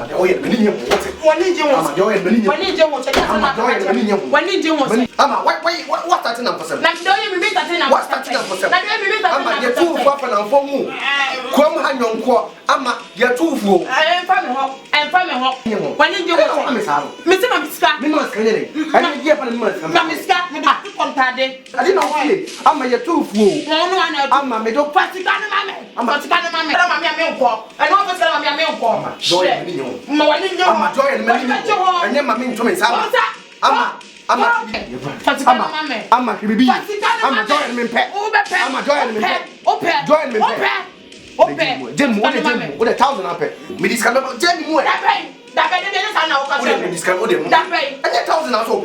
de oye meni nye wote wani je wo ama de oye meni nye wani je wo chaka ama de oye meni nye wani je wo ama what starting am for sem na de oye mi meet at na what starting am for sem na de mi meet at ama ye tu fu afa na fo mu kwam ha nyonko ama ye tu fu fa me ho wani je wo me sa me se ma miska me ma ska nyere ani ye fa na me ma ska ma miska me da kontade adi na wo ama ye tu fu no ana ama me do fatika na mame ama fatika na mame na mame me nko eno fatika na mame me nko joy meni nye ma wani je wo ama joy meni nye enye ma me ntome sa ama fatika na mame ama bibi ama joy me mpe ama joy me mpe joy me mpe Jemu, what the 1,000 ape? Me discount Jemu. That pay the sana o ka se. Me discount o dem. That pay. And 1,000 aso.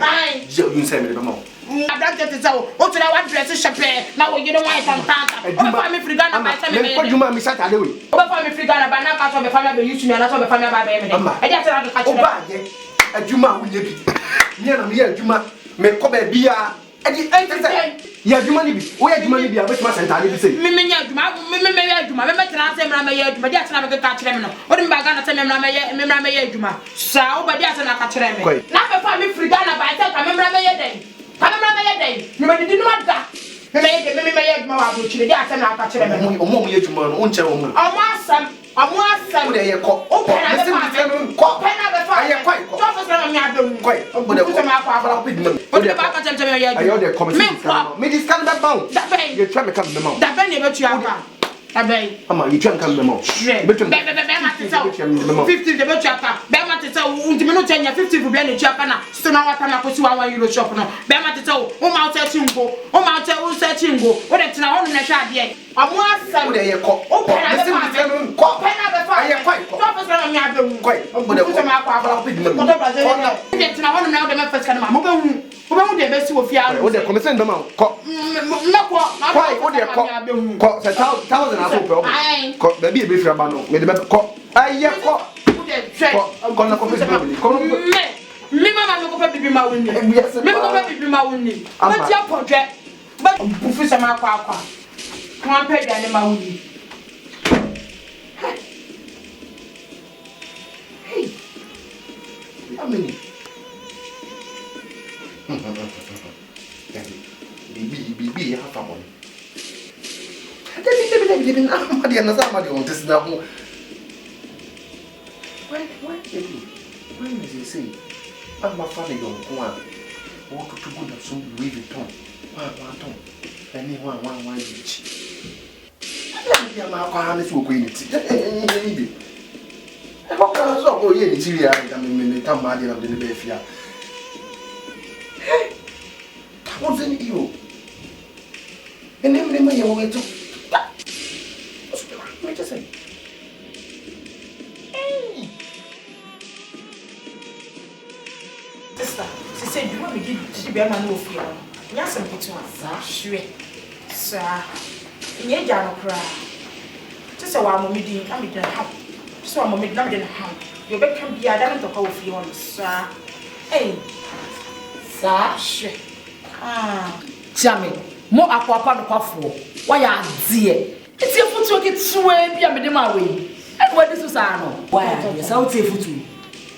You say me the mama. That get it so. O to na what dress shape. Now you don't want tantanta. O fa me free Ghana by time me. Ko juma mi Saturday we. O fa me free Ghana by na ka so be family be use me na so be family ba be me. E dey say na ka o ba je. Adwuma wo nye bi. Nye na me ye adwuma. Me ko ba bia. Ya adwuma ni bi. O ya adwuma ni bi abetuma sentale bi sei. Me nya adwuma, me ya adwuma. Me tena se mra me ya adwuma. Dia tena me ka kire me no. O de me ba Ghana se me mra me ya adwuma. Sa o ba dia tena ka kire me. Na be fa me free Ghana by say ka me mra me ya den. Ka me mra me ya den. Me ba di no da. Me ya adwuma wa bo kire. Dia tena ka kire me. O mo ye adwuma no o nche wo mo. Omo asam. O de ye ko. O pe na be fa. Ko pe na be fa. Aye kwai ko. To fa se na me adwuma. Kwai. O de ko ma kwa kwa bid me. O de ba ka tell me ya adwuma. Ayo de comment. Me discount that bound. That bay. You try me come me mouth. That bay never to your Abey. Ama you try come me mouth. Better 50 the better car. Bema to tell you 50 for being a chapana. So now what I'm going to our Euro shop now. Bema to tell out searching go. Out searching go. What it's now on the shad yet. I'm more some day a cock. Open a cock. I am quite quite. I'm going to put my father with me. Get now on now the Memphis can I'm going to the best of your with the commission the mount. Cock. No, quite what they call 1,000 cock. Baby, if you're about made the cock. I am cock. I'm going to confess. Me mama no go be my winning. Me go be my winning. What your project? But Professor Makwa. Come on, pay the my winning. Hey. How many? Bibi half a money. Then I'm not on this now. When is he say? I'm my father, young one. Walk to good of some Louis Vuitton. One ton. One each. I am not going to go in it. I'm not going to go in Syria. I mean, the town body of the Befia. What's in you? And then remember your way to. Wait a second. Sister, she said, you want me to be a man of you. Yes, I'm putting on. Sure. Sir, ye jano cry. Just a while, Mommy, I'm in the house. So I'm in the house. You bet can be a damn to call for you, sir. Hey, sir, sure. Jammy, more aqua no coffee. Why are dear? It's your foot to get sway, be a minimum way. And what is Susano? Why, yes, I'll take foot.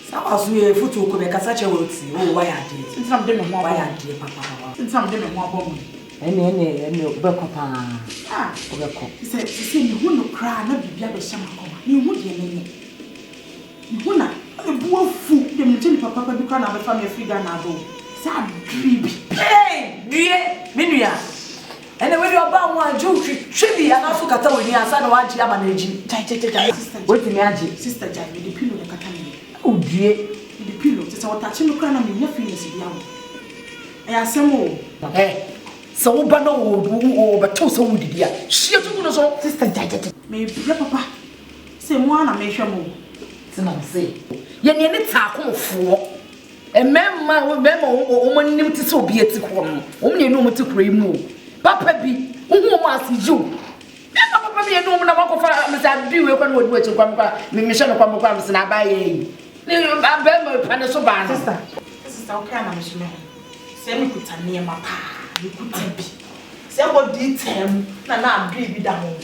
Some of you foot to make such a word. Oh, why are they? Since I'm doing more, why are they, Papa? Since I'm doing more bomb. And no, Papa. Ah, he said, you wouldn't cry, not be able to summer. You would hear me. You wouldn't. A poor fool, the tell Papa because I'm a family figure now. Sad dream. Hey, Minia. And when you're about one joke, Tribby and also Cata with me, I said, one Yaman. What the magic, Sister Jack, with the pillow of Catania. Oh, dear, with the pillow, just our touching the crown of your feelings. I ask some more. Eh, so Bano but so would dear. She took us Sister Jack. Maybe Papa. Say one, I make sure more. Say, you need a tackle for. A man, woman, knew to so be a tick one. Only no more to cream. Papa be, who wants you? Papa be a woman of Mr. Dew, when we were to come, Michelle Pampas and I buy a. I'm very panasoban. Sister, okay, I'm sure. Send me put a near my pa, you could be. Say what did him, and I'm baby down.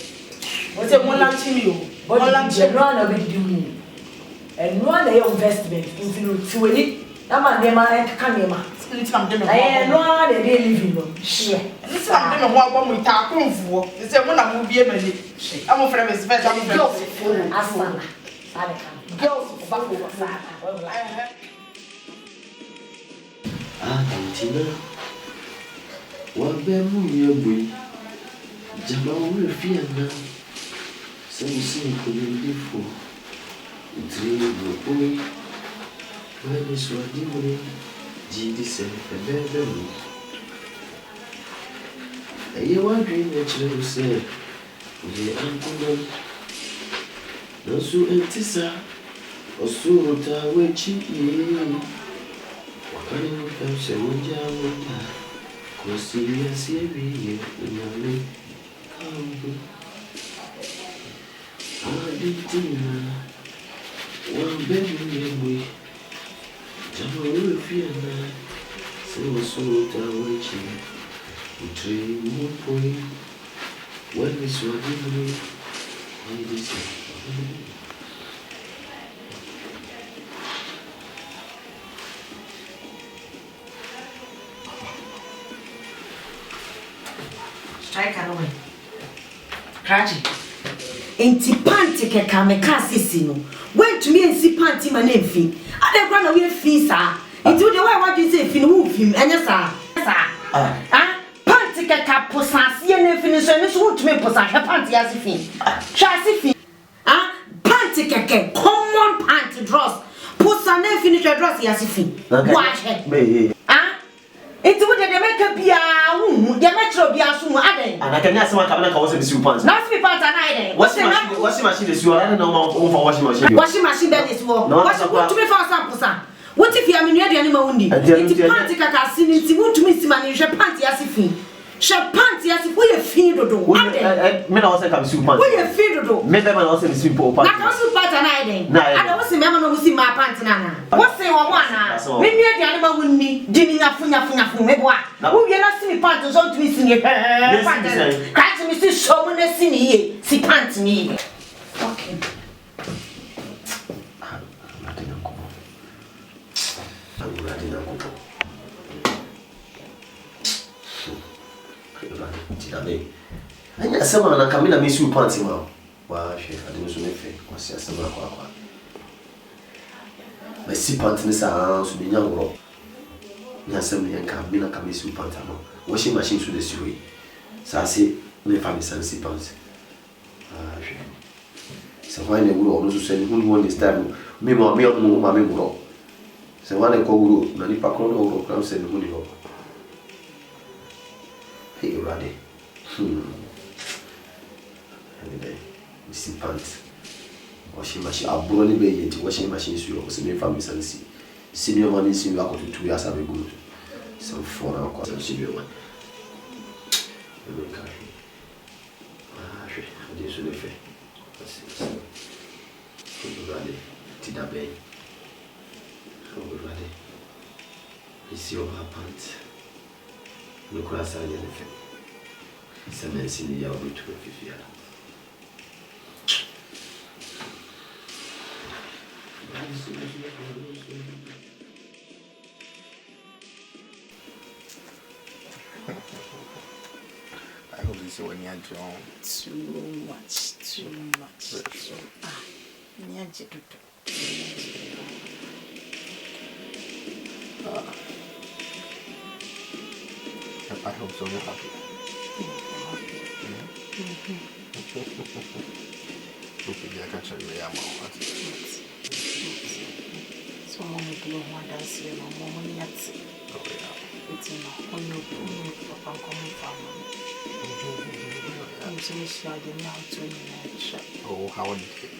What's a one lunch in you? One lunch and run a bit you. And no one investment into Tueli. I'm a Nema Kanema. It's something I am no one living. Share. This something of what we talk for. It's a one of movie. I'm a friend, it's better. I'm girls. Asana. Girls, Tina, what bamboo you bring? Jamal will fear now. Some simple and different. Three will boy. When is what you bring? G.D. said, a baby. A year one dream that you said, the uncle. No so empty, sir. Or so away cheap. I don't say what you want. Cause serious every year in your lake. I did dinner. One bedroom way. Jump away fear now. So away cheap. We train more point. When is what you do? I did strike away. Kaji. Enti panty keka me kasisi no. Went to me and see panty my name fi. I dey run away fi sir. Enti wo dey why what you say fi no wo fi enya sir. Panty keka posase ne fi so ni so wo to me posase panty asi fi. Chasi fi. Panty keka common panty dross. Posane fi ni dross asi fi. Wash he. It's what they make a bia, they metro bia soon. And I can ask my cabinet was in the pants. Not me pants and I. Washing machine is you. I don't know for washing machine. Washing machine that is war. What to me for sample, sir? What if you are in the animal only? It's panty caca seen into to miss manage your panty as if he. Shall panty as if we are feed or do. Men also come soup. We are feed or do. Maybe I'm also in the simple part. Not also part and I then. I don't see Mamma who see my pants now. What's say one? When you're the animal with me, dimming up from me. Who you not see me pants on to miss in your hair? Catch me see so many see see pants me. Okay. I guess someone can come in and miss you panty now. Wow, she had no so was a summer. My sea panties are to be young rock. Assembly and come in and come miss you pantamo. Washing machines to the sewer. So I say, my family sends sea pants. So when they will also send who won this time, me or mammy will. So when I go, many pacon or crowns and who you. Hey, Raddy. Every day, we see pants. Washing machine, I'll only be into washing machines. You also make families and see. Senior money, senior go to 2 years have a good. So 4 hours, and senior one. I did so fair. Ready, Tidabe. Ready. It's your pants. Look at us, I didn't think. It's a mess in the yard to a I hope this is when you're drawn. Too much. I hope so. You're happy. Okay, I can show you where I'm at. So, I'm going to go one dance here. I'm going to it's on your papa coming from. I'm so sure you're not doing that. Oh, how did it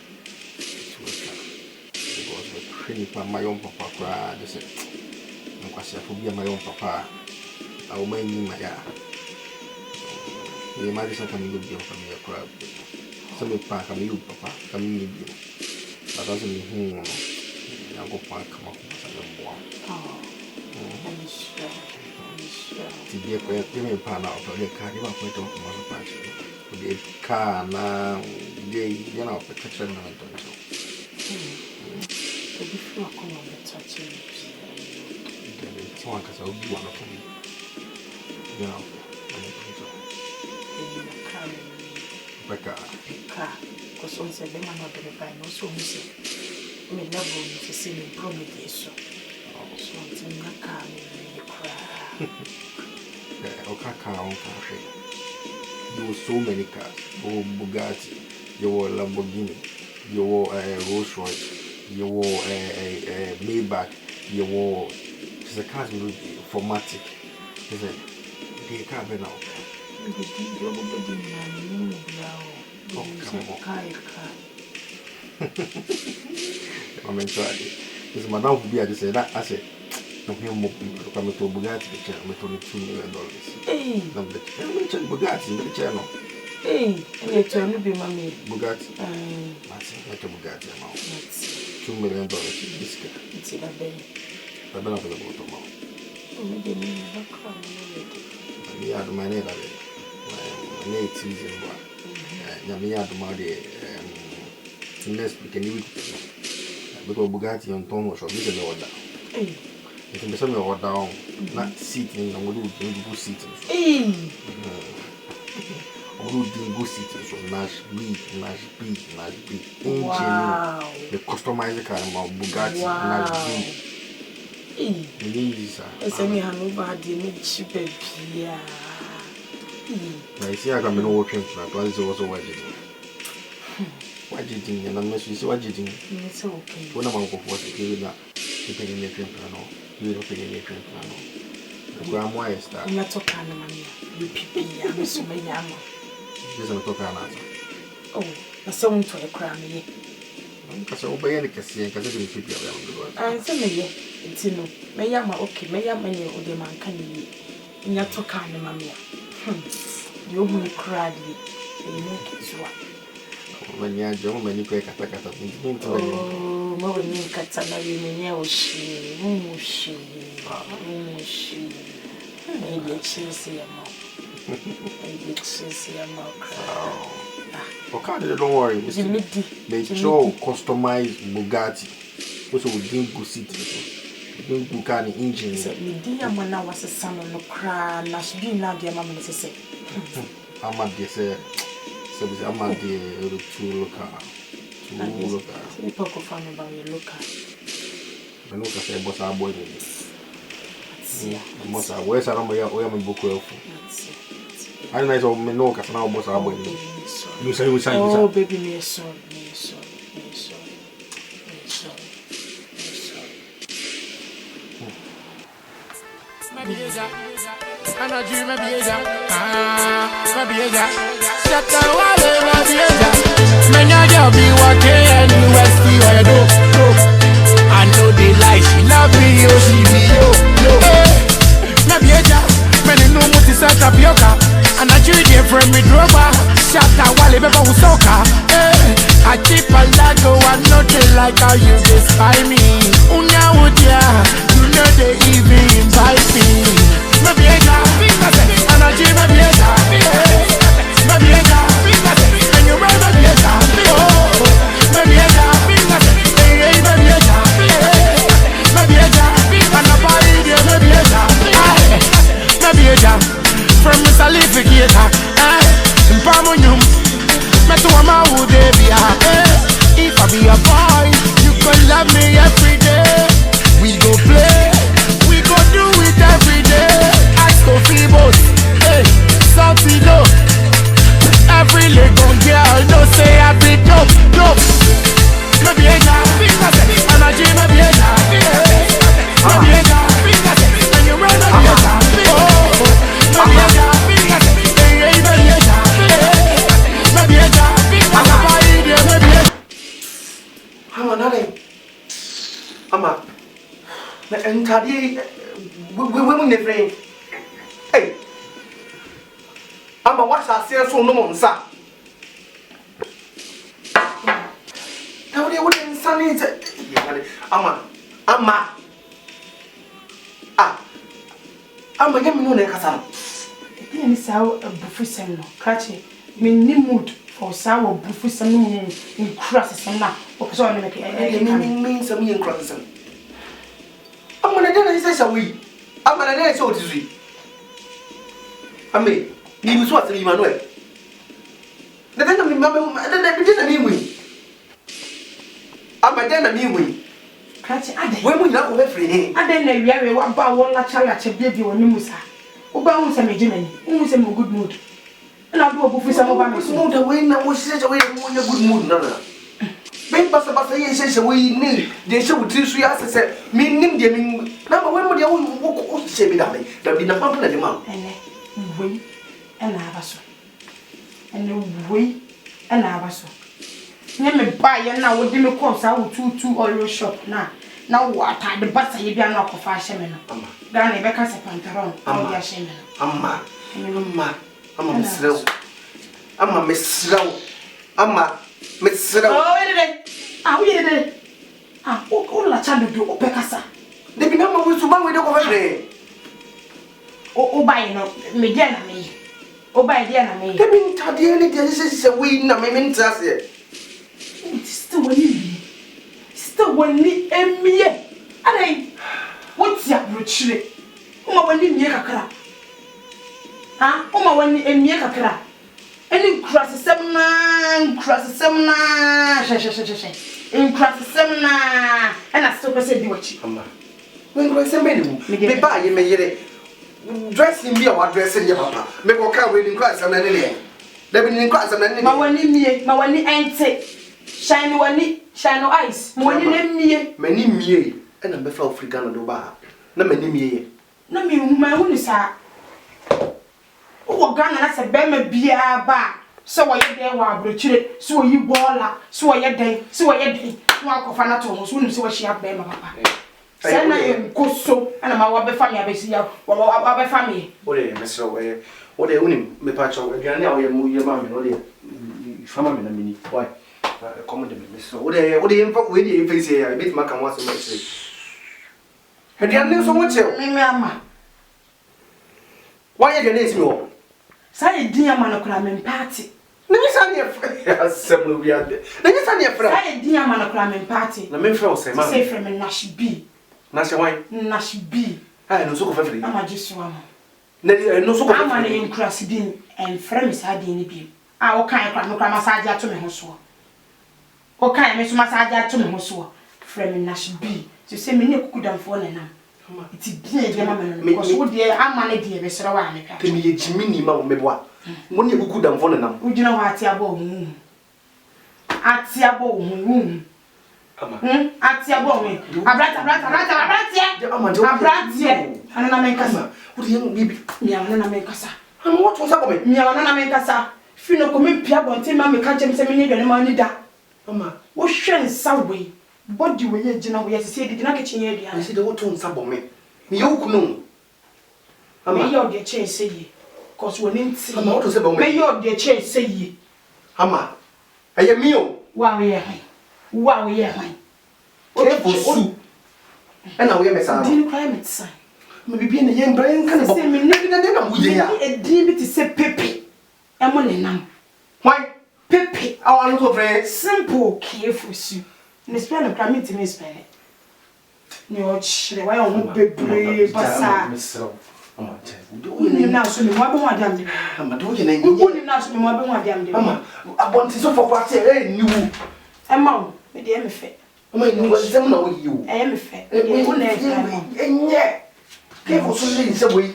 was a pretty my own papa cried. They said, I'm going to be my own papa. I will make you my yard. You might have come with you from your crowd. Some of Park and you, papa, coming with you. But doesn't mean I'll go park come up with more. Oh, I'm sure. To be a premium pan out of the car, you are quite off my patch. The car now, they, you know, protection. Someone can say, "Oh, you want to come?" You know, Becca. Because on said the man of the by no so we say, we never to see me promise so. So it's in my car, you cry. There were so many cars. Oh, Bugatti, you were Lamborghini, you were Rolls Royce, you were Maybach, you were. The cars will be formatic. He said, they can't be now. I'm in charge. This Madame will be at the say that I said, no, him come to Bugatti, the channel, $22 million. I'm Bugatti, the channel. And it will be my Bugatti. That's like a Bugatti amount. $2 million. It's in a day. I don't know the bottom. I had my name. My name is season one. I had my next week and because Bugatti on Thomas or Mr. Order. It can be something or down, not sitting and we'll do good sitting. We'll do good sitting. So Nash B. Wow. The customized car of Bugatti Nash B. It's any Hanover, the cheap baby. I see I come in working for that. What is also what you do? What you think? And I'm not sure what you think. It's okay. When I'm going to you will not pay any train plan. You will pay any train plan. The grandma is that. I'm not talking about you people. I'm so many. This is talking about. Oh, that's someone to a crown. Because I obey any cassia because I didn't figure out. I say, it's no. May I okay, may I many of the man can you in your talking, mamma? You will cry, you make it one. When you're young, when you break a packet of things, oh, more than you cut some of you, she, maybe a cheese, maybe cheese, okay, don't worry, they show customized Bugatti, which will give good seats. Bugatti engine. Dear, when I was a son of the cry, and I should be now, dear mamma, to say. I'm at the say, so I'm at the two local. You talk of about your local. The local say, boss, our boy. Most are where's around my book. I don't know, me know, because now boss, our boy. You say, oh, baby, me sorry. I know they like she love me, oh she be and I treat you from me droga. Shut out while never was soca. I keep a lago and nothing like how you despise me. Unya wodia, you know they even invite me. Maybe I got and I dream maybe I got maybe I got and you run maybe I got maybe I got maybe I got maybe I got and I buy it maybe I got maybe I got from Miss Alificator, in Pamonum, Metuama would be if I be a boy, you can love me every day. We go play, we go do it every day. Ask for Phoebus, hey, salty low. Every leg on girl, no say I be dope. Maybe I got, and I dream maybe I got, maybe I got, and you run maybe I got, maybe I got. Ama, entadi, we never. Hey, Ama, what's our sales for no monsa? Now they wouldn't sunny. Ama, Ama, you know, Necasa. Then it's our buffet seminar, catchy. me mood for sour buffet some in crosses some now. Because I make it means some young crosses. I'm gonna do this a week. I'm gonna do so to see. I mean, you was what Emmanuel. The then I remember that I mean, I'm a den of me. When we not over free, I didn't know what about one latch baby or Nimusa. About some Jimmy, who is in a good mood. And I'll do a buffet some of us mood away now was such a way in a good mood. No, Big Bassa says we need they should teach you as I said, meaning gaming. Number one with your own walk, say me that be the pump and the mouth. And we and Abaso. And we and Abaso. Never buy and now would you course out two oil shop now. Now what I the bus you be an alcohol fashion. Granny Becca's a pantaron. I'm a Miss Row. I'm a Miss Row. I'm a Miss Row. Oh, we did it. Ah, all la child do Pecasa. They be number with one with over there. Oh, by no, Mediana me. Oh, by Diana me. They mean Tadiani, this is a win, I mean, still when you still when you and me. And what's your retreat? When you make a crap. Ah, when you make a crap. And in cross some in cross some and I still say, do what you come. When you say, me buy you may dressing me or dressing your papa. Make a car waiting cross and any. There be in cross and any. My one ain't say. Shine no ice. Money me. Many me. And I'm before African do bar. No many me. No me, my own is a. Oh, Ghana, that's a bema beer bar. So I get there while brochure. So you baller. So I get day. So I get day. Walk of anatomy. Soon see what she have bema papa. Send I am go so. And I'm our family. I see our family. What a mess away. What a winning. Me patch of again. Now you move your mammy. What a family in a minute. Why? So what the info with you face here? I bet my can want to say. Had you knew so much? Me, mamma. Why you didn't know? Say, dear monocram party. Let me send you a several weird. Let me send you a friend. Say, dear monocram party. The men fell say from a Nash B. Nash wine, Nash B. I know so of every. I'm just one. No so of money in Crassidin and friends had any beam. Our kind of massage to me, so. O kind of massage to me, so. Friend Nash B. To say me could have fallen now. It's dear, mamma, because what dear, I'm money dear, Mr. Wine. To me, it's Jimmy, mamma, when you could have fallen now. Would you know what your bone? At your bone. At your bone. A brat, and I make us. What do you mean? Miana make us. And what was up with me? Miana make us. Fino come piabo, and Mamma catch him 7 million and money that. Mamma, what shall subway? What do you general? Yes, say, did not get you. I said, the water on sub me. You know. I may your dear chain say ye. Cause when in see, I'm out to say, may your dear chain say ye. Hammer, I am meal. Wow, yeah. Wow, yeah. Careful soup. And now we are a deal climate sign. Maybe being a young brain can say me living a dinner with a dream to say Pepe. I'm on a num. Why, Pepe, our little very simple, careful soup. Miss Penn of Crammy to Miss Penny. No, why I won't be brave, but Miss Row. You now so me more than one damn. I'm doing it. You now so me more than one damn. I want to so for what I knew. A mouth, with the MFA. I mean, was them know you. I am a fair. And yet, careful so little away.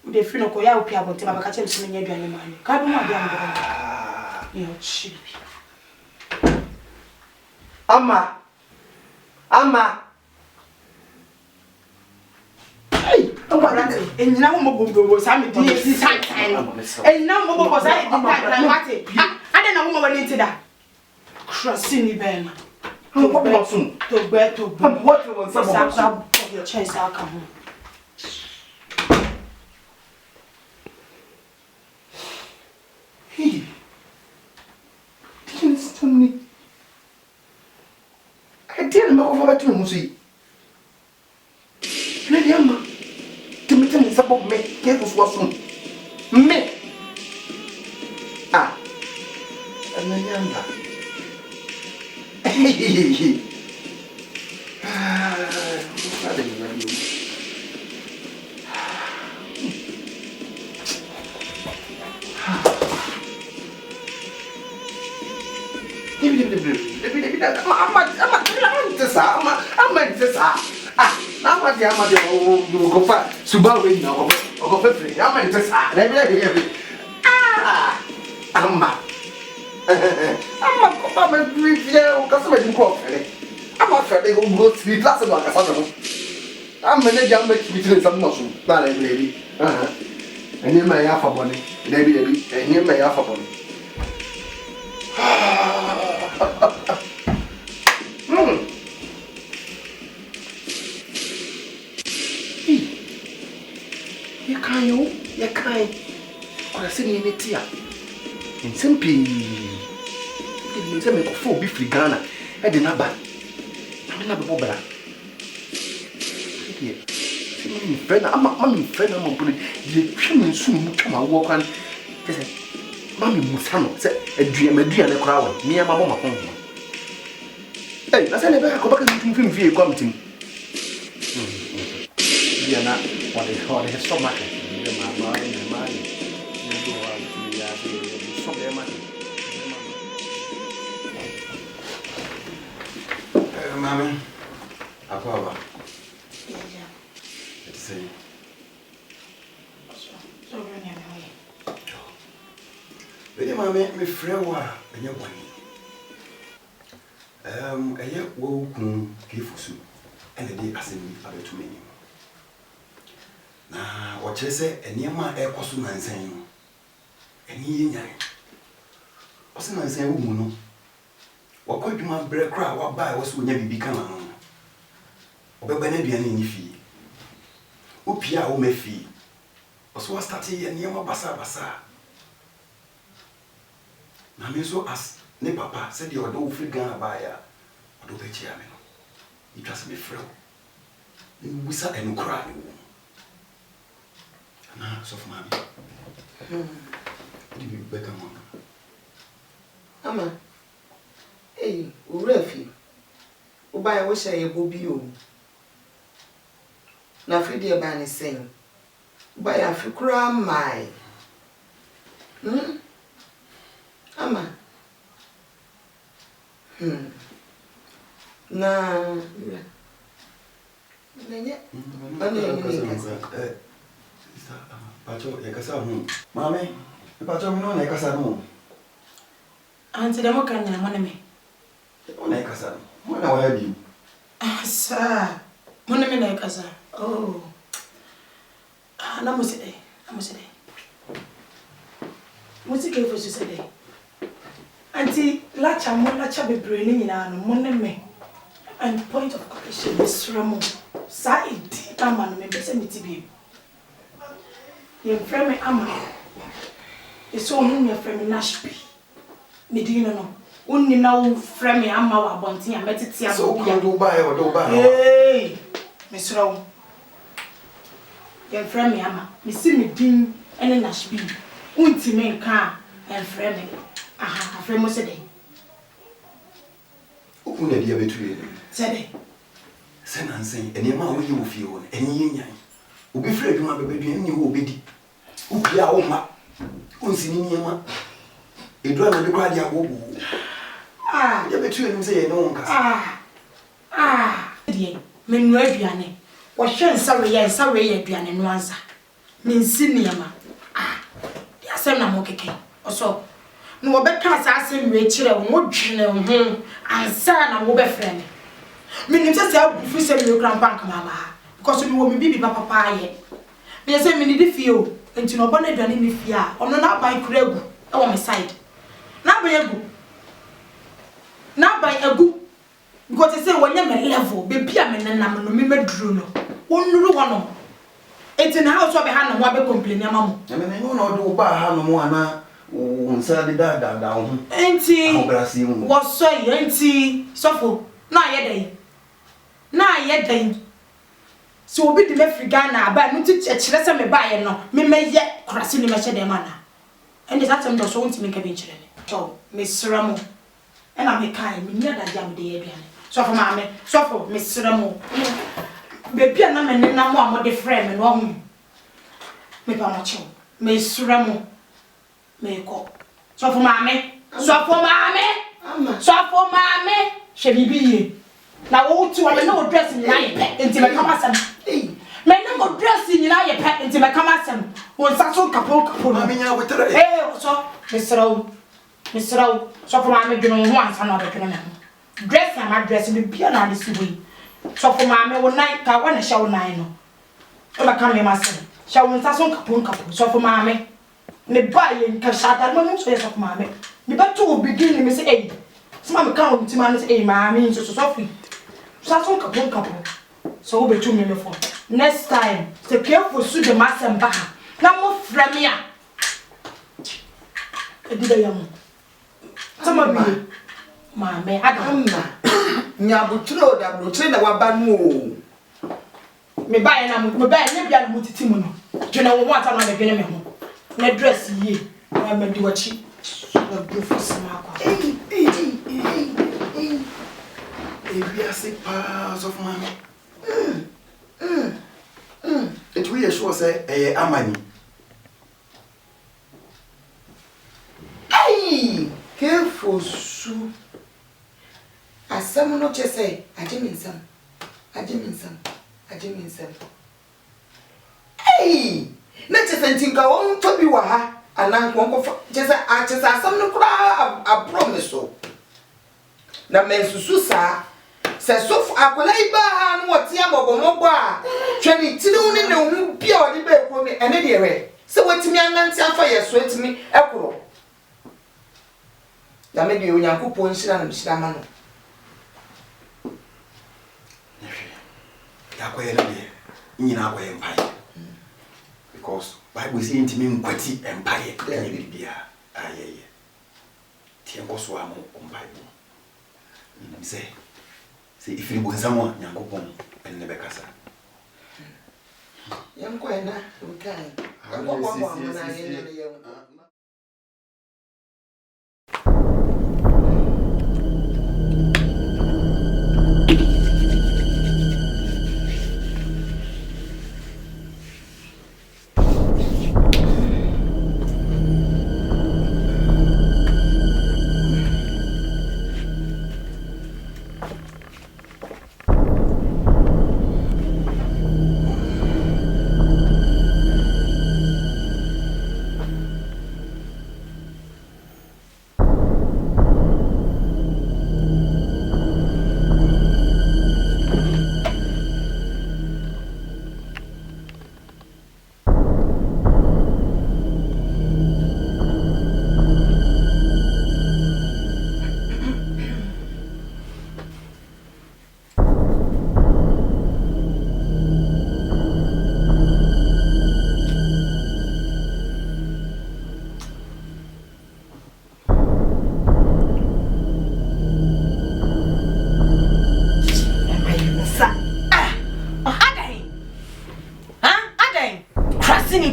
The funeral coyote people to catch him some near the money. Come on, damn. You cheap. Amma. Hey, and now Mobo was having this time. And now Mobo was I don't know what into that. Crossing Ben. What about soon? To bear to what you want some of your chance. I'll come home. He didn't tell me. I didn't know what to Musi. Lady Amma, to me, tell me, me, careful for soon. Me. Ananyanda. You can't. Or I see any tear. In Simpi, didn't say me for be free Ghana. I did not buy. I'm not a bobber. Friend, I'm friend. I'm going to soon come and walk on. Mammy Musano said a dream and a crowd. Me and my mama home. Hey, that's never go back to him via committee. You are not what they call a so much. Mammy, I call let's see. Very mammy, me frewa, and your one. A year woke give us and a day as in other 2 million. Now, what you say, and near my air costume and saying, and he ain't. What's I say, woman? What could you my bread crowd? What buy was when you become on? Or Benedian in fee. Upia, who may fee. Was what started and near my bassa bassa. Now, me so as ne papa said you are no free Ghana buyer or do the chairman. It was me friend. We sat and cry. Now, so for mammy. Give me better mama. Ama. Hey, Urefi. Ubaya wish I would be you. Na Fridi Abani saying. Ubaya Fikra my. Ama. Na. Nene. Pacho, yakasa home. Mammy, Pacho, no, yakasa home. Auntie, the mocha and money. On yakasa. When I have you. Ah, sir. Money like us. Oh. No, must say. What's it for you today? Auntie, Lacha, Molacha be braining in our money. And point of correction, Miss Ramon. Side, Taman, maybe send me to be. Your friend, Amma. It's so your friend Nashby. Medina no. Only now friend Amma wa bonti and met it here. So can do buy or do buy. Hey, Miss Row. Your friend Amma. Me see me din and Nashby. Unti men car and friend me. Aha, a friend was a day. Who would you be to Said Send and say, and your man will feel any yin. Who be afraid to my baby and you will be. Upia Oma. Unsinima. A drum and the crowd ya go. Ah, You between say no one. dear, men Rebiane. Was sure sorry, yes, sorry, Rebiane no answer. Means Siniama. Ah, yes, I'm okay. Also, no better assassin Rachel and wood home and son and wobe friend. Meaning just help if you send your grandpa, mamma, because you will be papa yet. Me say me need feel enti no bone aduane me fia ono na ban kura gu e wo me side na ban agu because say wonya me level be bia me nanam no me maduru no wonnuru ho no enti na house obe ha no ho abe complain ama mo I mean no no do ba ha no mo ana unsa de da ho enti wo so enti sofo na ye dan so obi de me free Ghana aba no ti chekire se me ba ye no me meye krase ni me hye dem ana And that time just want to make a venture. So, Miss Ramo, and I make kind, me near that jam the Abian. So for mammy, so for Miss Ramo. Baby, and I'm no more the frame and one. Me Pamacho, Miss Ramo, me go. So for mammy, so for mammy, so for mammy, she be. Now, all two are no dressing in my pet until I come as a men no dressing in my pet until I come as some. One such a couple. I mean, I would tell you. So, Mr. O, so for my doing once another dress and my dress in the piano this way. So for my one night, I want to show 9. I come in myself. Shall we such a couple? So for mammy, me buy in Cashata, no more of mammy. The battle will begin, Miss A. Some come to manage a mammy, so Sophie. Such a couple. So be 2 million for next time. The careful suit the master and bar. Now more from here. Did I am some of me, mammy, I don't know. Nyabutro, that will train our bad move. Me buy and me buy, maybe I'm multi-timono. You know what I'm not getting me home. Me dress ye, I may do a cheap. Beautiful smart. If you see parts of mommy. It will sure say, Amani. Hey, careful, Sue. As someone not just say, I didn't some. Hey, not just think I won't tell you what, and I won't just as some I promise so. Now, men Susa says so for Aqualaiba and what Yamo Moba, Trenny Tiluni no pure debate for me and any way. So what me and Nancy fire sweat me, Echo. Now maybe you are good points and Shamano. In our empire. Because Bible is intimate quality empire, then you will be a Tiangoswamo on Bible. Say, if you want someone, Yankopon, and never casa. Young Quena, we can.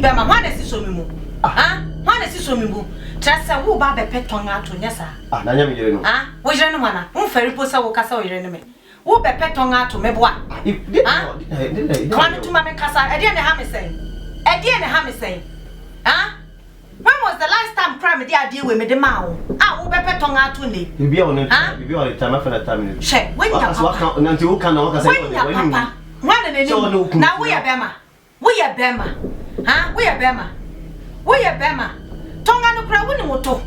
Bema, why does this so me? Why does this so me? Just a woo baby pet on out to Nessa. Was your man? Ferry posa will cast your enemy. Woo be pet on out to me. What? Come to Mamma Casa, I didn't have me saying. I didn't have me saying. When was the last time crime the idea with me the mouth? I will be pet on out to me. You be on it, time after that time. Check when you can say, now we are Bema. We are Bema. We are Bema. We are Bema. Tonga no cry winning moto.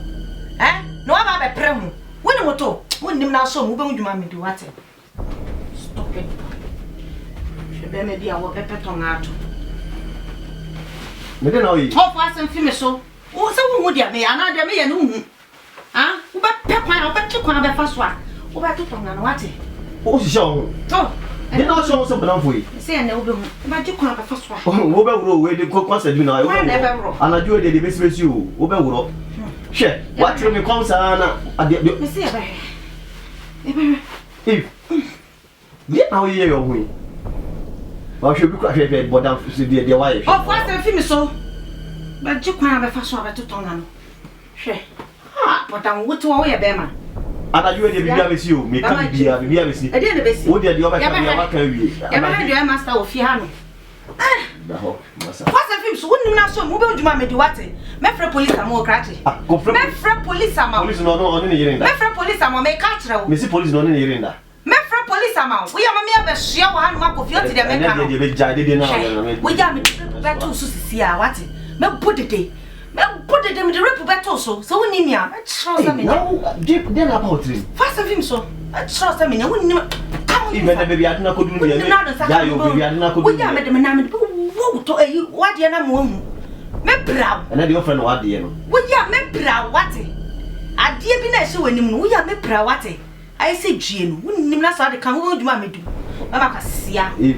No about a premu. Winning moto. When him now so move you mammy do what? Stop it. She be me dear what pepper tonga to. Me don't know you. How fast and finish so. Oh, so would you me? Another me and who? But pepper, but you can't have a first one. Over to tonga what? Oh, show. Oh. They not show something on for you. Say no, but you can't have a first one. Oh, over where the cook was you know. And I do the business you over. Share what you may come, Sana. I did you see if get now hear your way. Well, should be crashed, but down to the wife. Oh, what's the finish so? But you can't have a first one to Tongan. But I'm what to wear Bema. And you the baby see you, make a baby see. I didn't be. What did you ever can we? I'm master of Fiano. What's the film? So wouldn't not so move to my Mediwati. Mefra police are more cratty. Mefra police are police no on any hearing that. Mefra police are more catcher. Missy police no any hearing that. Mefra police are more. We are a share one mark of your to the American. We are better to see what it. Me put it. Me put it in the rip better so we need me. I trust them. No, then about him. Fast of him so. I trust them. I wouldn't even the baby I did not go to me. Yeah, you baby I did not go to me. To a you, what you know, me proud. And then the offering what the end. Well, yeah, me proud what it. I dear be nice when we are me proud what it. I say, Jean, wouldn't you not the come with mammy do? Mamma see ya. Hey,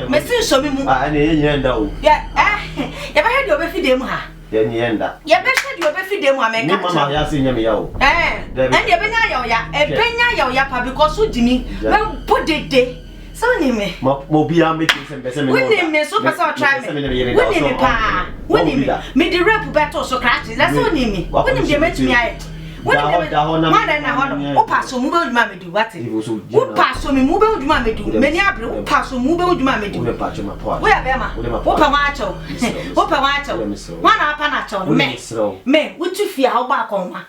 Messi, show me more. I ain't down. Yeah, if I had your baby demo, then you end up. Yeah, better your baby demo, I make mamma, I see me out. Eh, and you been ya, because you Jimmy, well, put it day. So name me. Mobile making some better. We name me so pass try me. We name me pa. We name me the rap better so crash. That's so name me. We name me to me. We name me. O pass so move on mammy do what? O pass so me move on mammy do. Many abro pass so move on mammy do. We patch my part. We are Bema. Opa wacho. Opa wacho. One up anacho. Me, what you fear how back on.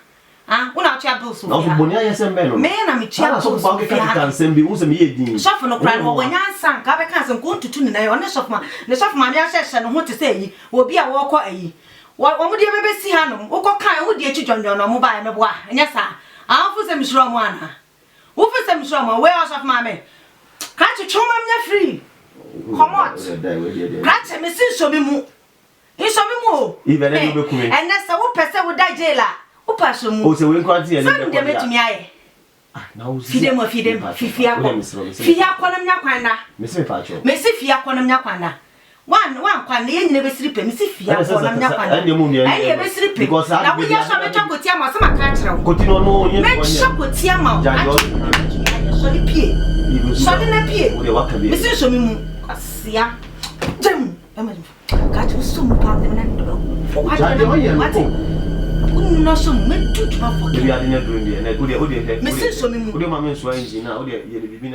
Ah, when I try bills. No, Bonia is a man. Man, I'm a child. So, can send me who's a me. Soften no cry when I sank. I can't go to tune on the soft man. The soft man, session, what to say, will be a walker. What would you ever see Hannum? What kind would you join your mobile? And yes, sir, I'll put some strong one. Who for some strong? Where else of mammy? Can't you show me free? Come on, catch him, Mrs. Sobimu. You saw me more. Even and that's the whole person with that jailer. Oh, so we can't see any to me. Now, feed them, Fifia, Fia, Quanam Yakwana, Mr. Pacho, Messi Fia, Quanam Yakwana. One, Quan, never sleep, Missy Fia, Quanam Yakwana, and you never sleep because I will just have a talk with Yama, some catcher. Continue, make shop with Yama, solid pie, solid pie, Mrs. Somimu, Sia, Jim, got you so much pound and what? No, so me too to my fucking. We are in a dream, and I could have Mrs. Somimu. Would your mamma swine now? You'll be in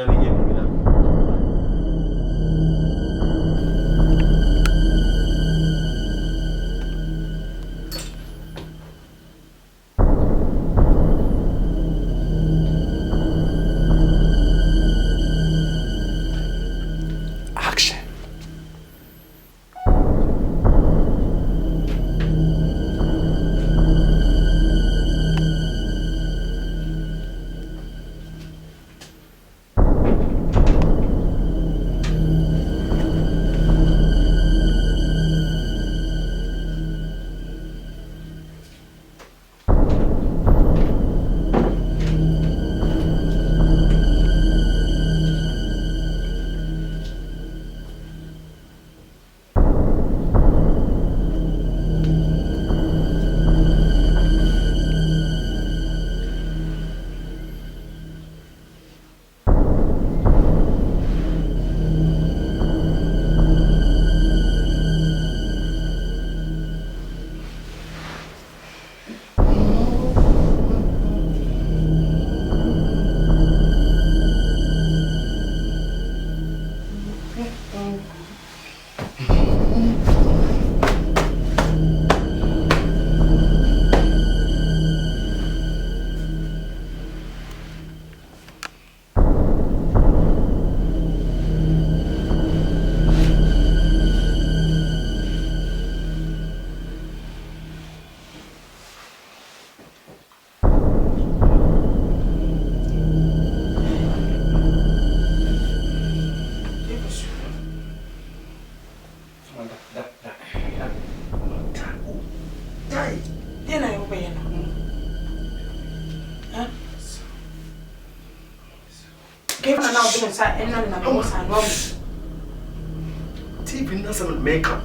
TV doesn't make up.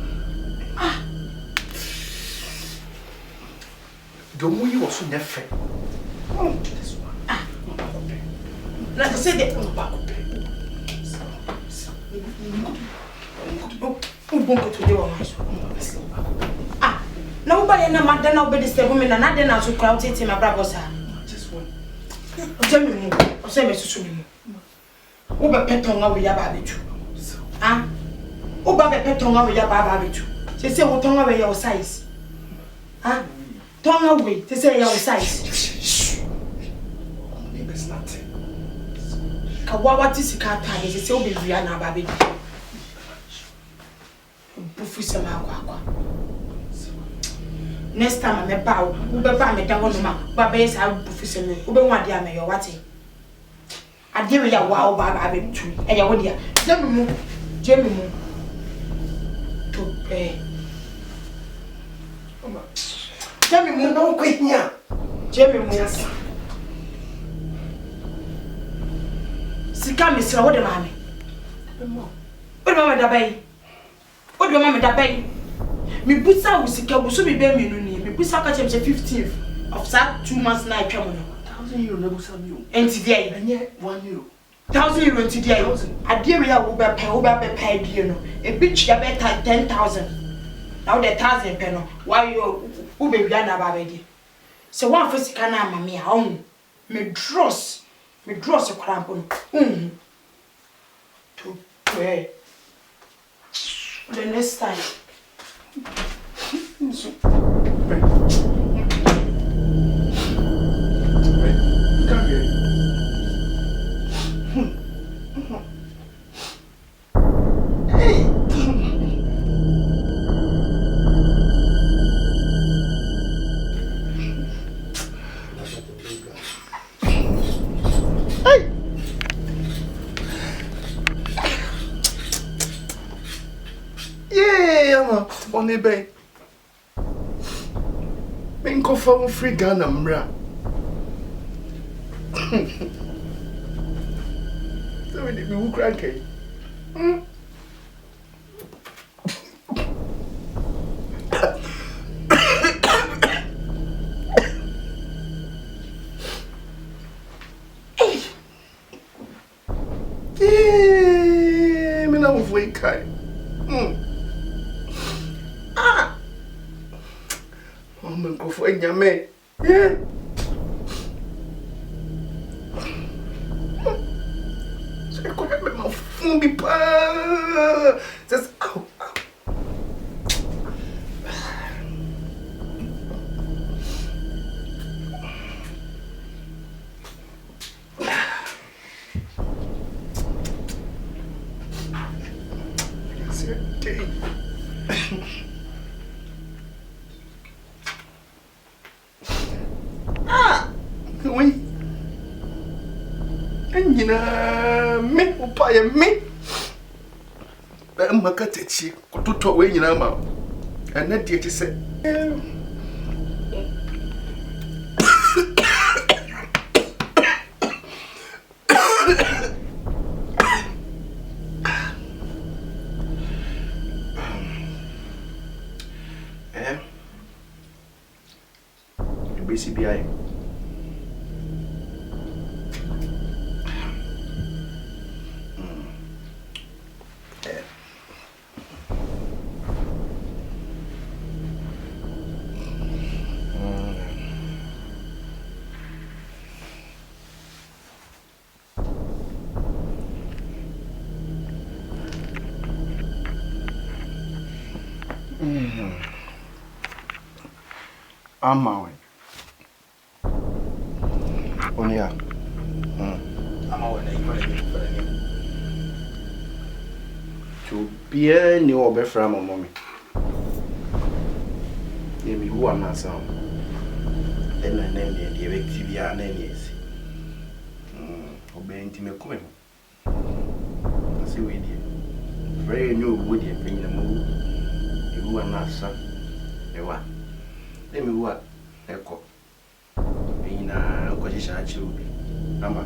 Don't you also never? Oh, this one. Like I said, that Nobody na madana obedi step women na na dey na so crowd tete my brother sir. Just one. Tell me mo, o say me susu me mo. Wo be petonga we ya ba betu. Ah? Wo ba be petonga we ya ba betu. Say wo tonga we your size. Ah? Tonga we, say your size. It's nothing. Kawawa tisika tani say wo be wia na ba betu. Bufu se ma akwa. Next time I bow, who be buy me down on my babies. I will buff me. Who be one dear me, your watching. I dear ya wow, baby, too. And your dear, Jemmy, to pay. Jemmy, no quit here. Jemmy, Sika, Miss, what am I? What am I the bay? What do you want me the bay? Me busa usika buso be be me no ni me busa ka chem 15th of that 2 months na atwa mo no €1,000 na busa mi o enti dia enye €1 €1,000 enti dia ade we ya wo be pa die no e bi twa be 10,000 now the 1,000 pe no why you wo be bia na ba be di se one for sika na ama me a on me dross krampo no to pray the next time. On the bay. Minko phone free Ghana mra. So we did me cranky. Yeah, me na mvui kai. I'm going for a man. Yeah. So I could have my phone be just out. Me upaya me ba makatachi kututo we nyina ma ana die ti se BCBI Amawe. Onia. Amawe na ikole ni. To be ni obefra mo mommy. Yemi hu anasa. Ena na ni de bekti bia na ni esi. Obe ntime kome. Asi we di. Very new wood e penya mo. Hu anasa. Ewa. Let me what? Echo. Ina ukojisha achirubi. Ama.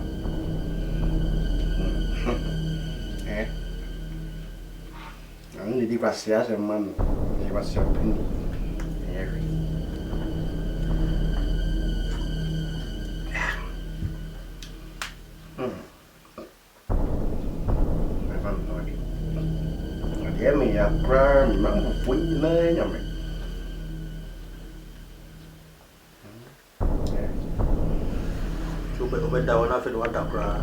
Ani di pasiasa mano. Ni pasiasa pini. Every. I found no idea. Dia me ya kra, ni mambo funyi na nyame. over down after the water cry.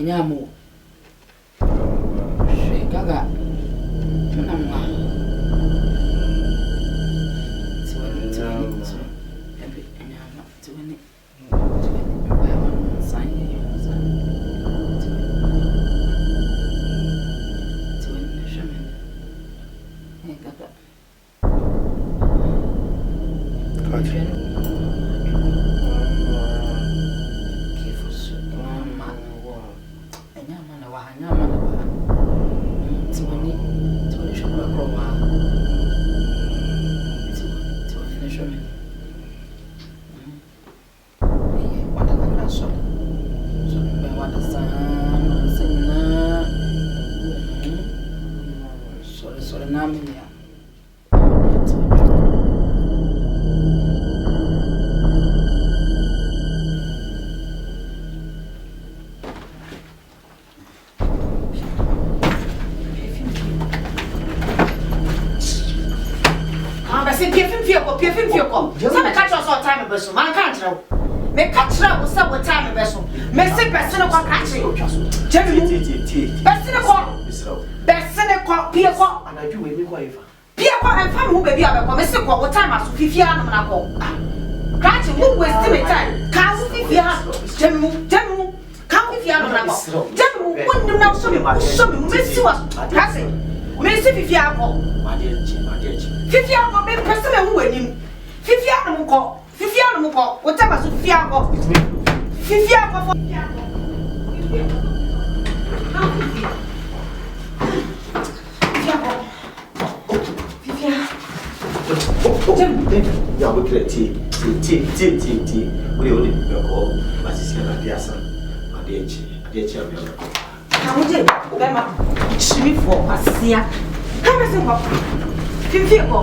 Nyamo. Shekaga. Tunamwa. Tiwani. Ebi nyama tiwani. Bawa sanye yoza. Tiwani shamen. Hekaga. Kaje. beso man can't know. Me catch up with some time beso. Me say person ko catch you. Jemi mu. Person ko pie ko. Anaju we mi ko efa. Pie ko en fam hu baby abeko me say ko what time aso fifia no na ko. Catch you waste me time. Ka hu fifia. Jemi mu. Ka hu fifia no na ko. Jemi mu wonnim na so me me si wa. Kasi me say fifia ko. Fifia ko me person me hu anim. Fifia no ko. Fifia no ko. What time aso fifia ko. Fifia ko. Fifia. Ya we create ti. We only go basisi na diasa. Adechi abi. Kauje, bema chimi for asia. Kama se ko. Fifi ko.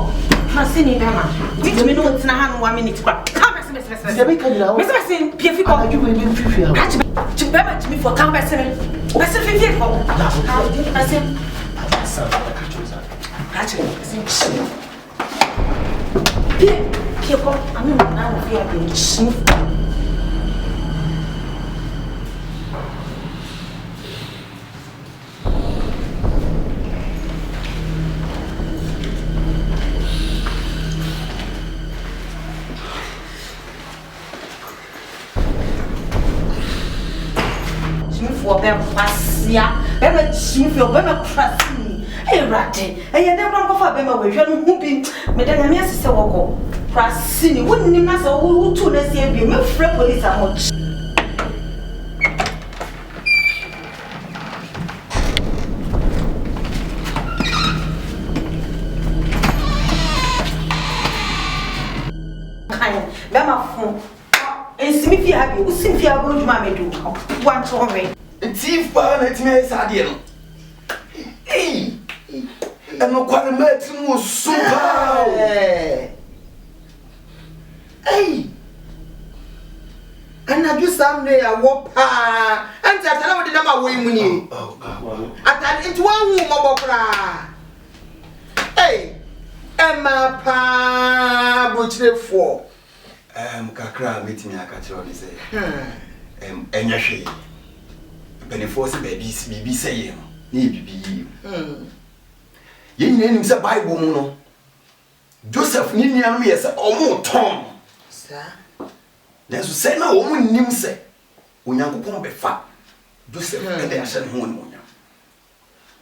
Masini bema. Did me no tina ha no 1 minute kwa. Kama se mese. Se be kan la. Mese mese fifi ko. Aju we be fifi ha. Kachi bema chimi for kama se me. Mese fifi ko. Mese. Asa kachu sa. Kachi mese. Pie ko. Ami na wo fi abi chimi. For them, Pasia, Emma Chimfil, Bema Crassi, a ratty, and you never go for Bema with your whooping, Madame Yassi Sawako, Crassi, wouldn't you master who to let's say be my friend police are much. Bema phone. And Smithy have you, Cynthia, go to my do. One to Thief ban at me, Sadian. Hey, and no quite met was so. Hey, and I do someday I walk, and I tell you the number way you. I tell it 1 woman. Hey, Emma Pa Butcher 4. Kakra meet me, I catch you on say. And your shade. Beneforce babies, be saying, need be. Ye name is a Bible mono. Joseph Ninian me as a more Tom. Sir, there's to say no woman name say, when you go fat. Joseph and they are sent one.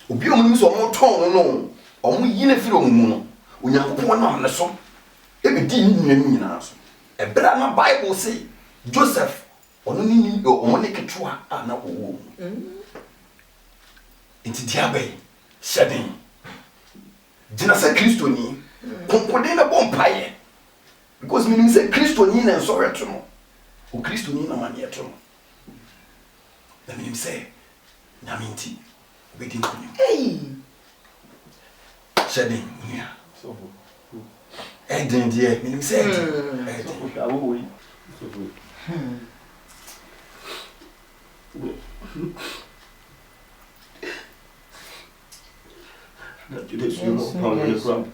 Obium or more Tom alone, or we yin a few mono, when you go on the song. Every dean a brand Bible say, Joseph. Only or only Ketua are not womb. Into Diabe, shedding. Jenasa Christoni, Concordina Bompire. Because meaning say Christonina and sorry to know. O Christonina maniatum. The meaning say, Naminti, waiting for you. Hey! Shedding, yeah. So, Eden, dear, meaning say, that you know, from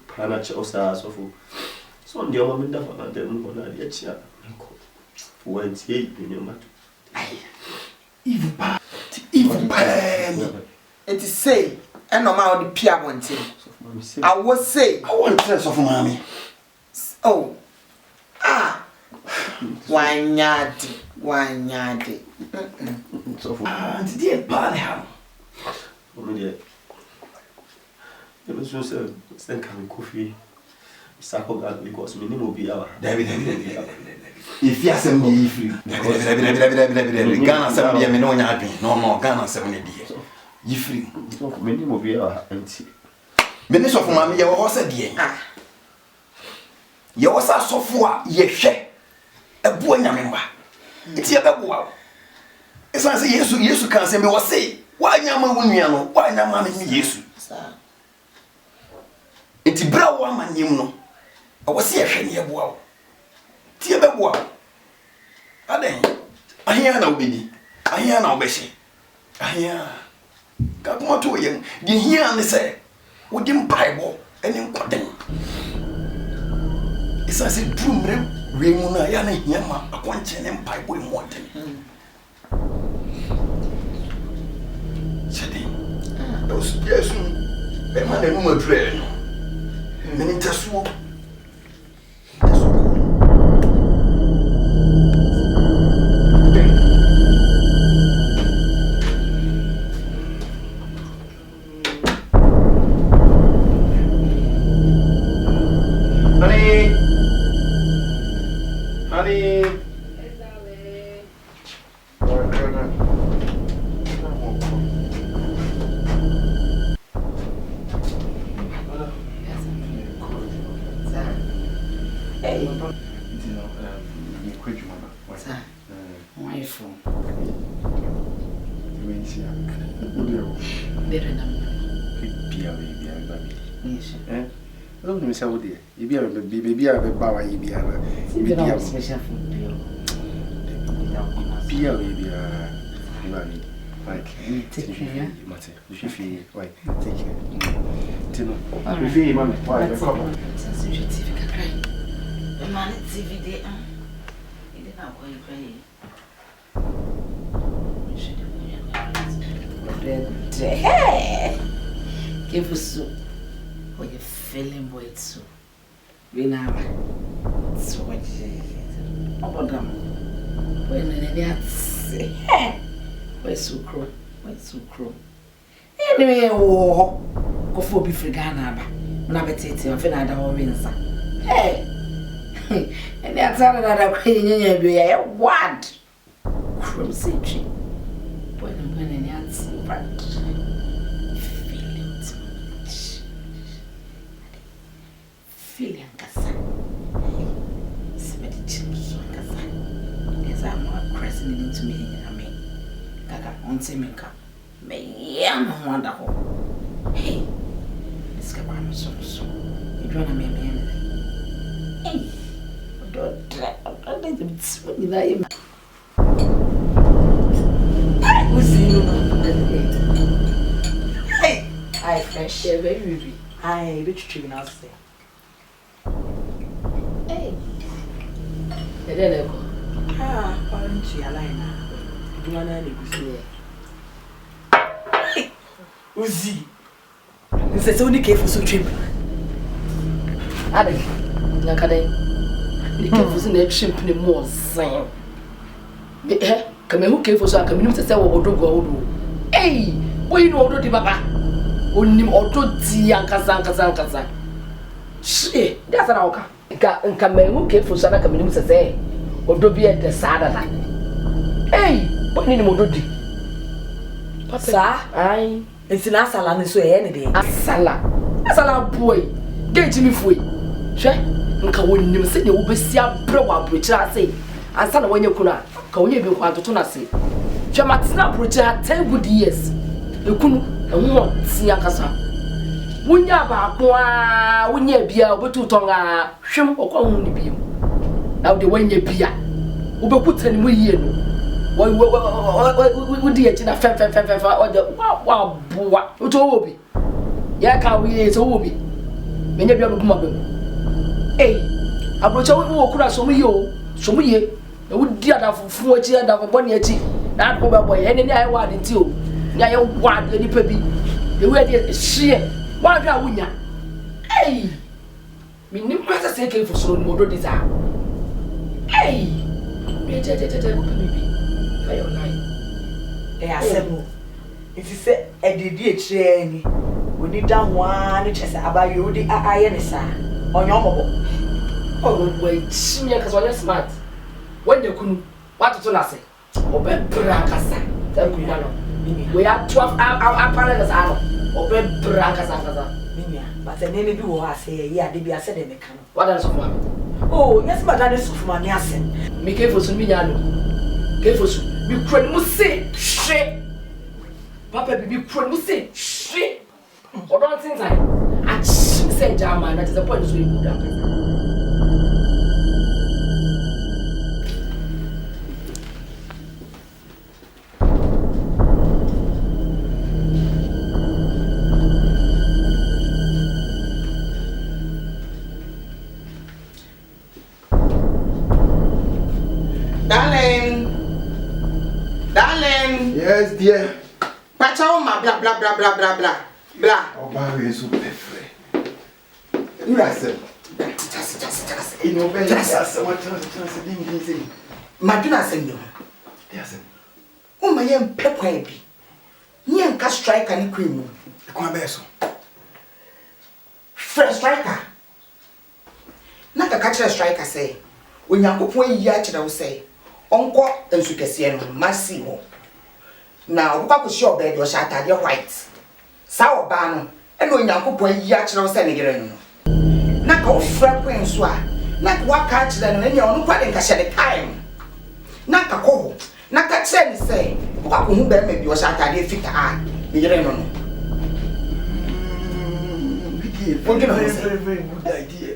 Panacha or Stars of so on the other window for them on the Chia. When's he in your matter? Even bad. It is say, and no matter the Pia wanting. I was say, I want dress of mommy. Oh, one yard. So for dear Barnham. It was just a stand coming coffee. Sakogat because minimum will be our David. If you send me free, Ghana 7 years, no, Ghana 7 years. You free. Minimum will be our empty. Minister of Mammy, you was a dear. You was a software, ye share a boy member. It's your boy. It's as yes, you can't say me was say, why Yama Wuniano, why Yama yes. It's a brown woman, you know. I was here, Shania Bow. Tia Bow. I hear no baby. I hear no Bessie. I hear. Got more to him. You hear and say, would him Bible and in cotton. It's as a dream, Ramuna Yana Yama, a quantum and Bible in wanting. Shedding. Those yes, a man and woman train. Many taswo. Honey. you quit your mother. What's that? My phone. You ain't see her. Better than yes. Eh? Don't miss out there. You be a baby, a bower, you be a special food. Be a baby, like, take care. If you feel like, take care. Tino, if you mammy, why you come? Since you should see if you can cry. The man at TV day, he did not want to cry. Hey! Give us soup. Or you're feeling boy too. We now. So what is it? About them. When they are say, hey! Where's so crow? Where's so crow? Anyway, oh, go for be free Ghana. Nabetete, I'm finna that wins. Hey! And that's how that I'm crying. You're what? Crow say, when I'm feeling kasa. Somebody chips kasa. Yes, I'm not pressing into me. I mean, Gaga, on Semenka. May I'm wonderful. Hey, this guy, I'm so. You don't know me. Hey, don't let them swing in that. Who's you? Hey, I fresh. Very baby. I rich chicken out there. Hey. Orange line. You want to Hey. Uzi. This is only care for so cheap. Ade. Nakade. The care for so cheap ni more zan. Eh, come who care for so come you say odogo. Hey, boy you know odo di baba. Onim odo di ankasa. Shit, that's an okay. Nka mengu ke fusana kamini sese odo bi e de sada da eh boni ni modo di sa ai ensina sala ni so e ne de asala boy geji mi foi hwe nka wonnim se ne wo besia bre wa brochira se ansa na wanye kuna ka wonye bi kwa toto na se hwe matina brochira 10 good years ekunu enwo tia kasa Wunya ba kwa wunya bia obetu tonga hwem okwa hu ni biem na de wanya bia obekuta ni mu yie no wodi ya china fem ode wa boa oto obi ya ka wi so obi menya bia buguma bem abrocha wo kura so mu ye na wodi ada fufu achi ada boni achi na ko ba boy ene ni ayi wa de ti o ni ayi wa de ni pa bi e we de hie Why do you Hey! Me nim kwasa say ke for modo disa. Hey! Me je baby. Fire line. Asemo. It is say edidi echire ni. Oni da ho an chese abaye odi aye ne sa. Onyo mobo. Oh wait, chimia kaso ya smart. When you kunu, what to na say? Obe bra kasa. Tell you no. We are 12 apparels are. Obe branca sasa. Minya, but the name do say ya de bia said de meka no. What else of mama? Oh, yes madam is of mama asen. Me ke fosu minya no. Ke fosu. Me kro mu se hwe. Papa bibi kro mu se hwe. O don't think I say jama na the point so you good am. Darling. Yes, dear. Pacha ma blah. Oh, Barry is so perfect. Yes, sir. Just. You know, yes, what chance didn't say. Maduna send you. Yes, sir. Oh, my young pepper. Nyan ka striker ni cream. E kwa beso. Fresh striker. Na ka catch striker say. Onyankopon yi a kire wo say. Onko ensu kese no masi ho. Na obukwa ko sure bed o sha atade white. Sa oba no e no Onyankopon yi a kire wo say ne gere no. Na ka wo fra kwen so a na waka kyerɛ no ne ɔno kwa de nka hyɛ ne time na ka kɔ na ka kyerɛ ne sɛ waka hu bɛrima bi ɔhyɛ atade fitaa ne yere no no very good idea.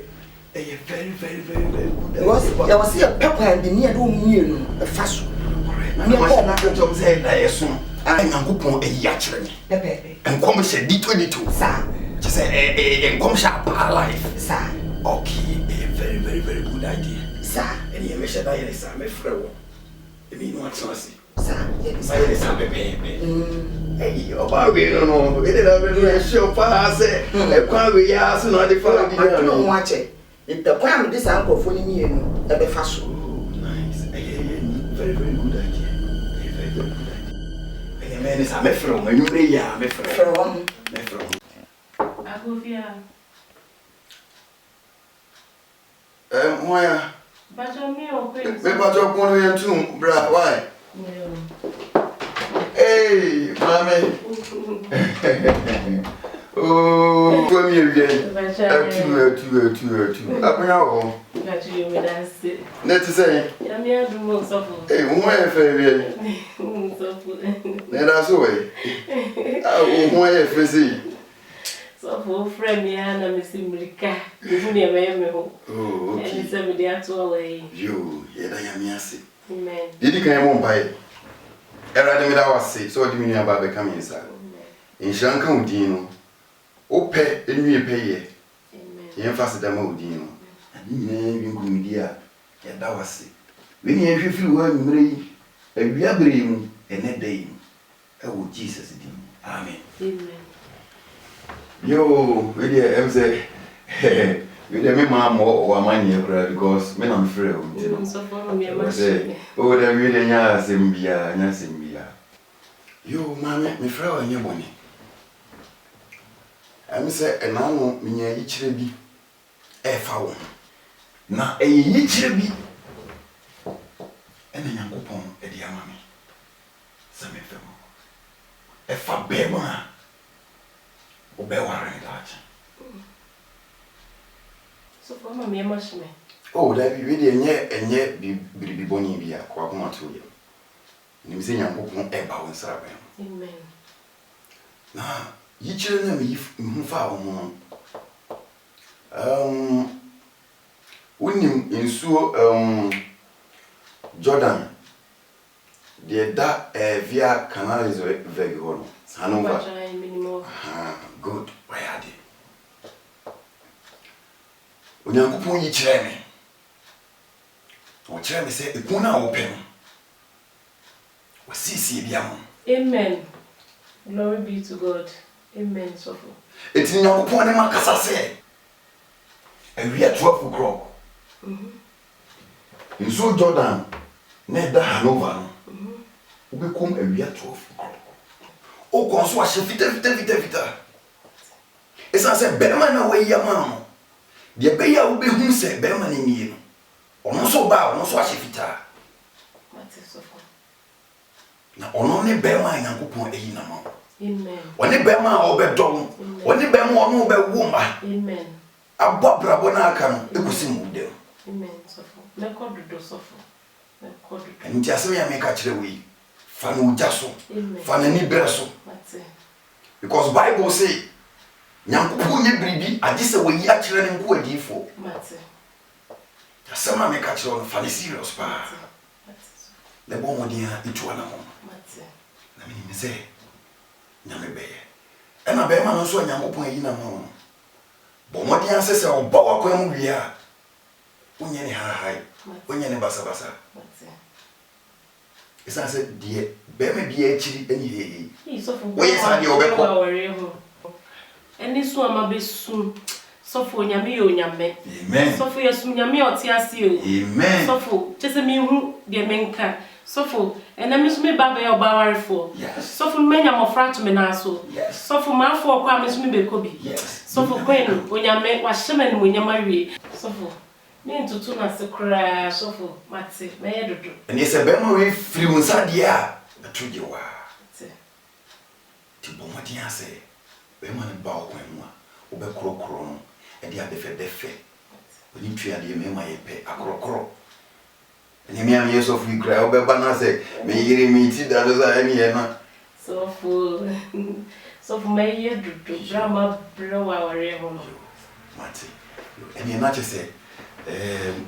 A very good idea. There was a pepper and the near room a fast. I'm not going to say that I assume I'm going to put a yachering and come say D22, sir. Just say and come sharp life, sir. Okay, a very good idea, sir. And you mentioned I is a friend. I mean, what's saucy, sir? Yes, I is a baby. Hey, about we don't know. It is a very sure pass. A quite we are soon at the phone. I don't watch it. If the plan this uncle for me, a be fast. Oh, nice. Very good idea. Very good idea. And the man is a from when you may are from. I go here. Why? But you're me or quick. Maybe I don't want to hear too, brah. Why? Hey, mommy. Oh, come here again. Two. Up now. Got you with us. Let's say, I'm here to move so. hey, why a favorite? Let us away. Oh, why a fizzy? So for friend, me and I'm missing Mrika. You never me home. Oh, okay. And send me there to away. You, yet I am yassi. Amen. Did you come on by? Era de was say, so do you about becoming inside? In Shankan Dino. O pay, and you pay. Amen. Fast the Modino. And you good dear. Yet that was it. When you feel well, we are brave and a day. Oh, Jesus. Amen. Amen. Yo, really, I say, we don't mamma or money because men I'm frail. So for me, I say, oh, the really Nasimbia. You, mamma, me frail and your money. I say, and I won't mean each be a foul. Now, a each be and a young coupon, a dear mammy. Some a fat bear. So for me, much me. Oh, that be really and yet be bonny be a quagma to you. You say, young people, a bow and sarah. Amen. Now, you children, if you found when in so Jordan, the via canal is very good. Hanover. Good. Why are they? When you go you chair me. Or chair me say, "If you na open, we see biam." Amen. Glory be to God. Amen. So for. It's in your upon ma kasa say. And we are 12 o'clock. In so Jordan, near Hanover. We come and we are 12 o'clock. O konso a vita. Esa se bema na we ya ma. De be ya wo be hu se bema na nie no. Ono so ba, ono so a vita. Na ono ne bema Nyankopon eyi na ma. Amen. Oni bema a obedom. Oni bema ono be wo ma. Amen. Abobrabo na aka no ekusi mu dem. Amen. So for. Na kododo so for. Na kododo. Nti asem ya me ka kire we. Fa na uja so. Fa na ni bere so. Because Bible say Nyankopon ye bribi ade se we yi a kire ne nko adifo. Mate. Asem na me ka kire no fa na serious pa. Le bon modien itu ana mo. Mate. Na me say nyame beye. E na be ma no so Nyankopon yi na mo. Bon modien se oba wakwa mu wi a. Onye ne ha. Onye ne basa. Mate. Esa se die be me bia chiri eni hehe. So for. We say die obekọ. Eni so amabesu. So for nyame yo nyame. Amen. So for yesu nyame oti ase o. Amen. So for chese me hu de menka. So for enami so me baba ya obawarefo. Yes. So for menya mofra to me na so. Yes. So for ma for kwa me so me be kobi. Yes. So for kwen onyame wa hema ni onyama wie. So for me ntutu na se kra so for mate me ye dodo. Eni se be ma we free unsa de a betuge wa. Ti bo modi ase be ma ne ba o kwen mu a obekrokro no e de adefe Oni twa de me ma ye pe akorokoro. Ni me am yeso fu kra obeba na se me yire mi ti da do za ani ye na. So for my year to drama blow our real Mati. Eni na che se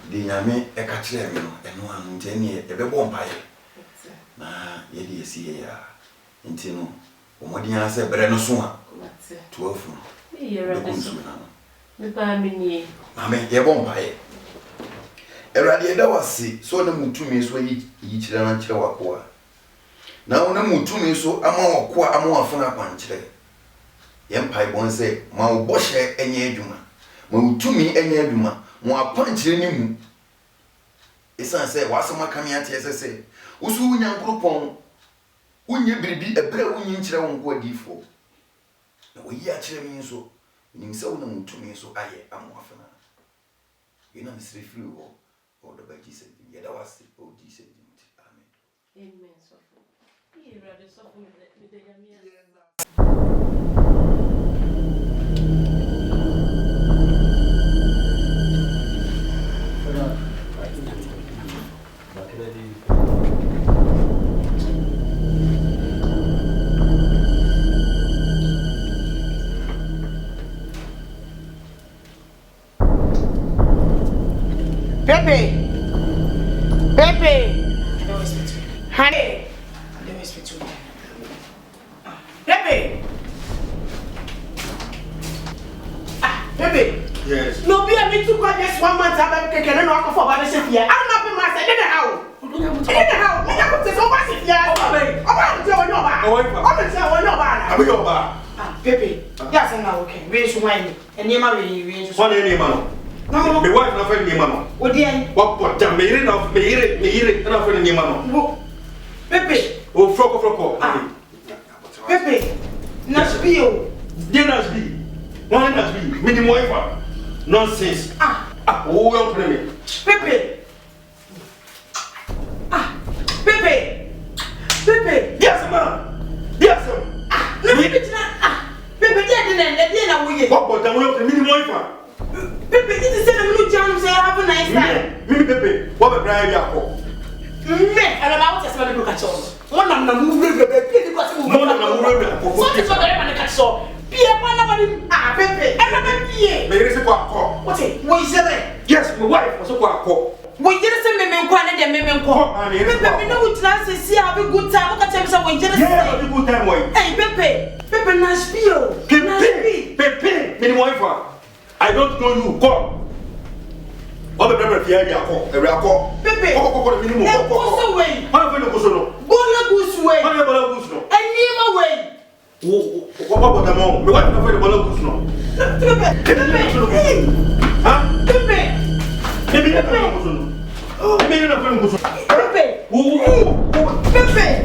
di nyame e ka kire me no eno anu nti eni e be bo mpaye. Na ye di esi ya. Nti no omodi ya se bere no so a. 12 no. Ye ready so. Me ba me ni. Mame ye bo mpaye. Erade eda wase so na mutumi so yi kire na kire wako a. Na wona mutumi so ama wako ama wafuna kwankire. Ye mpaye bon se ma wo bohye enye adwuma. Ma utumi enye adwuma. Mo apankire ni mu. Esan se wasama kamiate se usu unyankropon unye biribi ebre unyi nkire wo nko adifo. Na wo yi akire mi nso nimse wo na mutumi so aye amwafana. Yena misri free wo or the baby said yeda was o di said amen. Amen. So he rather so with the yamia. Pepe. Honey. Let me speak to you. Pepe. Pepe. Yes. No, be a me too quiet just 1 month. I'm going to knock off about the here. I'm not being myself. I didn't know. I didn't know. I got to say, what's it here? I'm going to tell you about it. Pepe. Yes, I'm now okay. Raise wine. And you marry you. What any man? No, my wife not friend man. What dear? What jam me enough me not friend man. Pepe. Oh, froko. Pepe. Nashville. Dear Nashville. One Nashville. Minimum wife. Nonsense. Oh, well, me. Pepe. Pepe. Yes, man. Yes, sir. No, Pepe. Pepe, dear, we what but I'm not minimum wife. Pepe, this is a new chance. Say, have a nice time. Me, Pepe. What a bride you are. Me, and about to say, look at you. One of them move the baby because you One of them move. What is what I want to catch so? Pierre, one of them. Pepe, and I'm here. Me is a call. What's it? What is it? Yes, my wife was a call. We didn't say me quite a men call. Pepe, we know which last is see have a good time. Look at him, so we just have a good time. Hey, Pepe, Nashville. Pepe, minimum wife. I don't know you. Come. What the pepper here? Every call. Pepe. Go minimum. Go away. How do you go? Go goose way. How do you go goose? And name away. What about the mom? My wife not afraid of goose no. Pepe. Huh? Pepe. Maybe you're not goose no. Maybe you're not afraid of goose. Pepe. Pepe.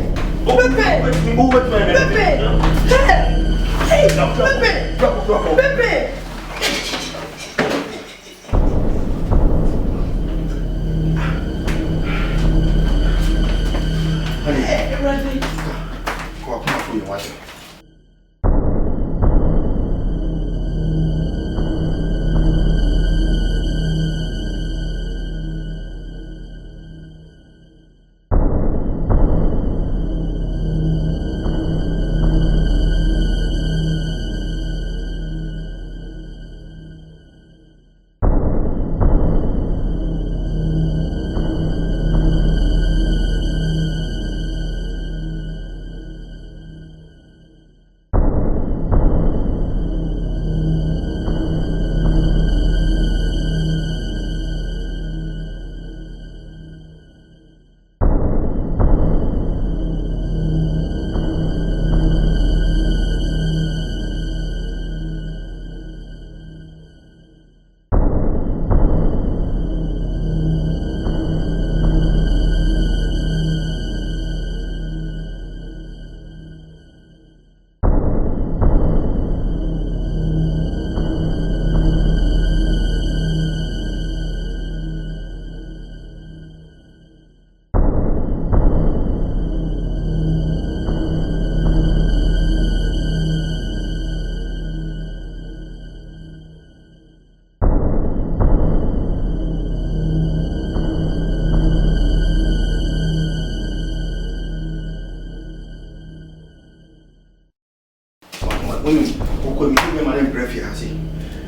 Come for you, watch.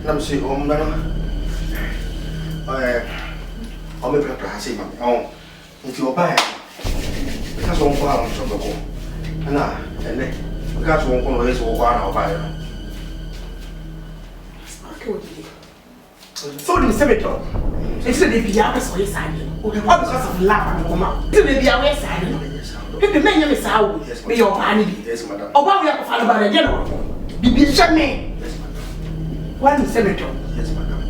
Nam say I'm a prepare say mami. Oh, if you buy because one go on shop go. Na, and then because one go is go on buy. Okay. So the cemetery. It's the Bianca so is signing. Because of love and woman. To be away signing. If the men is out, be your money. Yes, madam. Oh, we have to follow by the general. Be shut me. Yes, madam. One cemetery. Yes, madam.